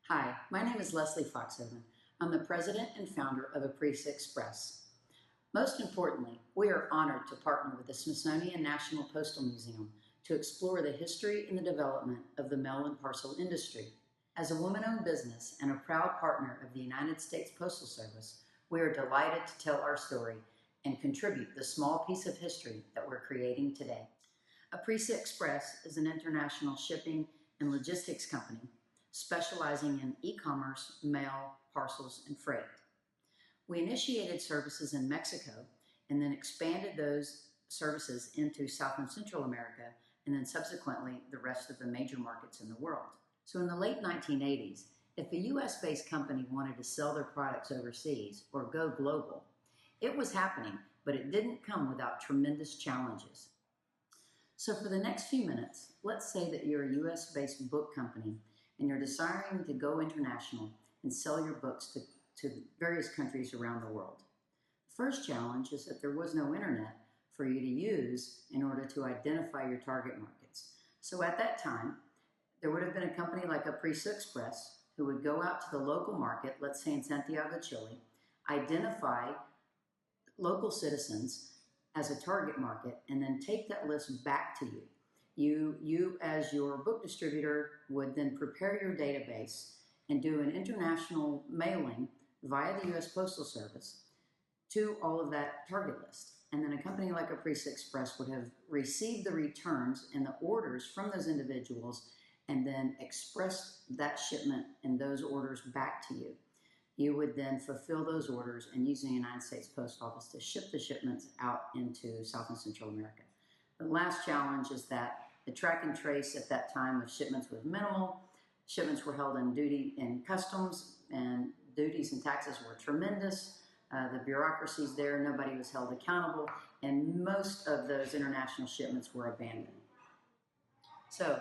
Hi, my name is Guidry-Foxhoven. I'm the president and founder of APRISA Express. Most importantly, we are honored to partner with the Smithsonian National Postal Museum to explore the history and the development of the mail and parcel industry. As a woman-owned business and a proud partner of the United States Postal Service, we are delighted to tell our story and contribute the small piece of history that we're creating today. APRISA Express is an international shipping and logistics company specializing in e-commerce, mail, parcels, and freight. We initiated services in Mexico and then expanded those services into South and Central America and then subsequently the rest of the major markets in the world. So in the late 1980s, if a US-based company wanted to sell their products overseas or go global, it was happening, but it didn't come without tremendous challenges. So for the next few minutes, let's say that you're a US-based book company and you're desiring to go international and sell your books to various countries around the world. The first challenge is that there was no internet for you to use in order to identify your target markets. So at that time, there would have been a company like APRISA Express who would go out to the local market, let's say in Santiago, Chile, identify local citizens as a target market, and then take that list back to you. You as your book distributor would then prepare your database and do an international mailing via the US Postal Service to all of that target list. And then a company like APRISA Express would have received the returns and the orders from those individuals and then expressed that shipment and those orders back to you. You would then fulfill those orders and use the United States Post Office to ship the shipments out into South and Central America. The last challenge is that the track and trace at that time of shipments was minimal. Shipments were held in duty and customs, and duties and taxes were tremendous. The bureaucracies there, nobody was held accountable, and most of those international shipments were abandoned. So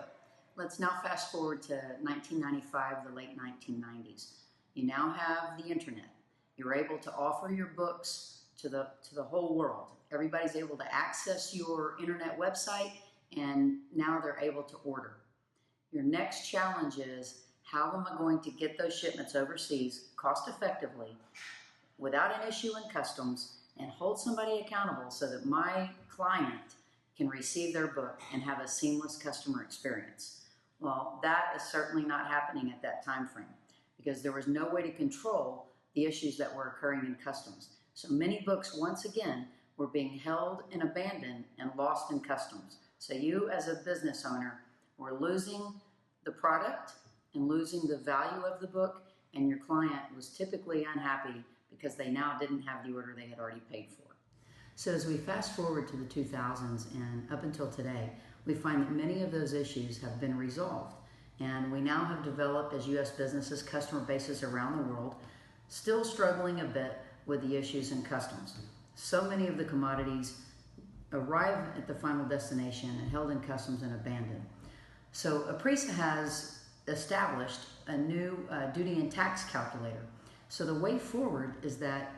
let's now fast forward to 1995, the late 1990s. You now have the internet. You're able to offer your books to the whole world. Everybody's able to access your internet website, and now they're able to order. Your next challenge is, how am I going to get those shipments overseas cost effectively without an issue in customs and hold somebody accountable so that my client can receive their book and have a seamless customer experience? Well, that is certainly not happening at that time frame because there was no way to control the issues that were occurring in customs. So many books, once again, were being held and abandoned and lost in customs. So you as a business owner were losing the product and losing the value of the book, and your client was typically unhappy because they now didn't have the order they had already paid for. So as we fast forward to the 2000s and up until today, we find that many of those issues have been resolved. And we now have developed, as U.S. businesses, customer bases around the world, still struggling a bit with the issues in customs. So many of the commodities arrive at the final destination and held in customs and abandoned. So APRISA has established a new duty and tax calculator. So the way forward is that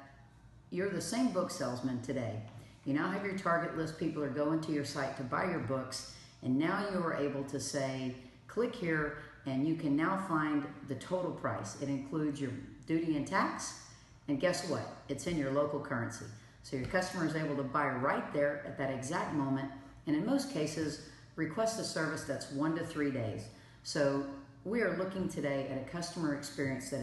you're the same book salesman today. You now have your target list. People are going to your site to buy your books, and now you are able to say, click here, and you can now find the total price. It includes your duty and tax, and guess what? It's in your local currency. So your customer is able to buy right there at that exact moment, and in most cases, request a service that's 1 to 3 days. So we are looking today at a customer experience that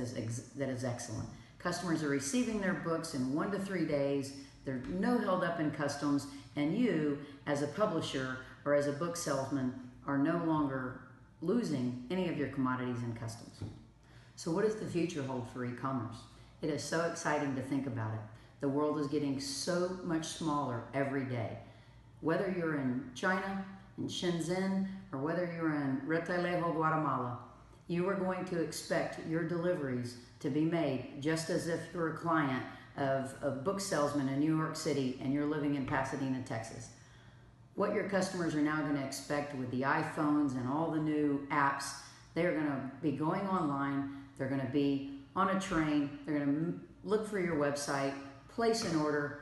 is excellent. Customers are receiving their books in 1 to 3 days. They're no held up in customs, and you, as a publisher or as a book salesman, are no longer losing any of your commodities in customs. So what does the future hold for e-commerce? It is so exciting to think about it. The world is getting so much smaller every day. Whether you're in China, in Shenzhen, or whether you're in Retalejo, Guatemala, you are going to expect your deliveries to be made just as if you're a client of a book salesman in New York City and you're living in Pasadena, Texas. What your customers are now going to expect with the iPhones and all the new apps, they're going to be going online, they're going to be on a train, they're going to look for your website, place an order,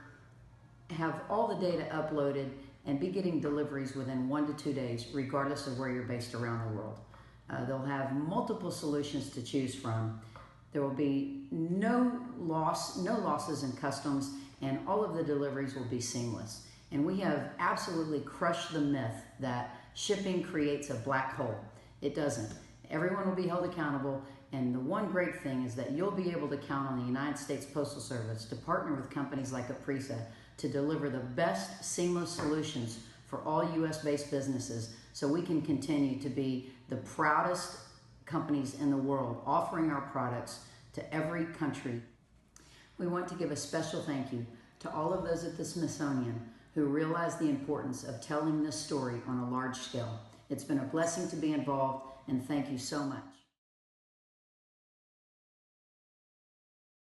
have all the data uploaded, and be getting deliveries within 1 to 2 days, regardless of where you're based around the world. They'll have multiple solutions to choose from. There will be no losses in customs, and all of the deliveries will be seamless. And we have absolutely crushed the myth that shipping creates a black hole. It doesn't. Everyone will be held accountable, and the one great thing is that you'll be able to count on the United States Postal Service to partner with companies like APRISA to deliver the best seamless solutions for all U.S.-based businesses, so we can continue to be the proudest companies in the world offering our products to every country. We want to give a special thank you to all of those at the Smithsonian who realize the importance of telling this story on a large scale. It's been a blessing to be involved, and thank you so much.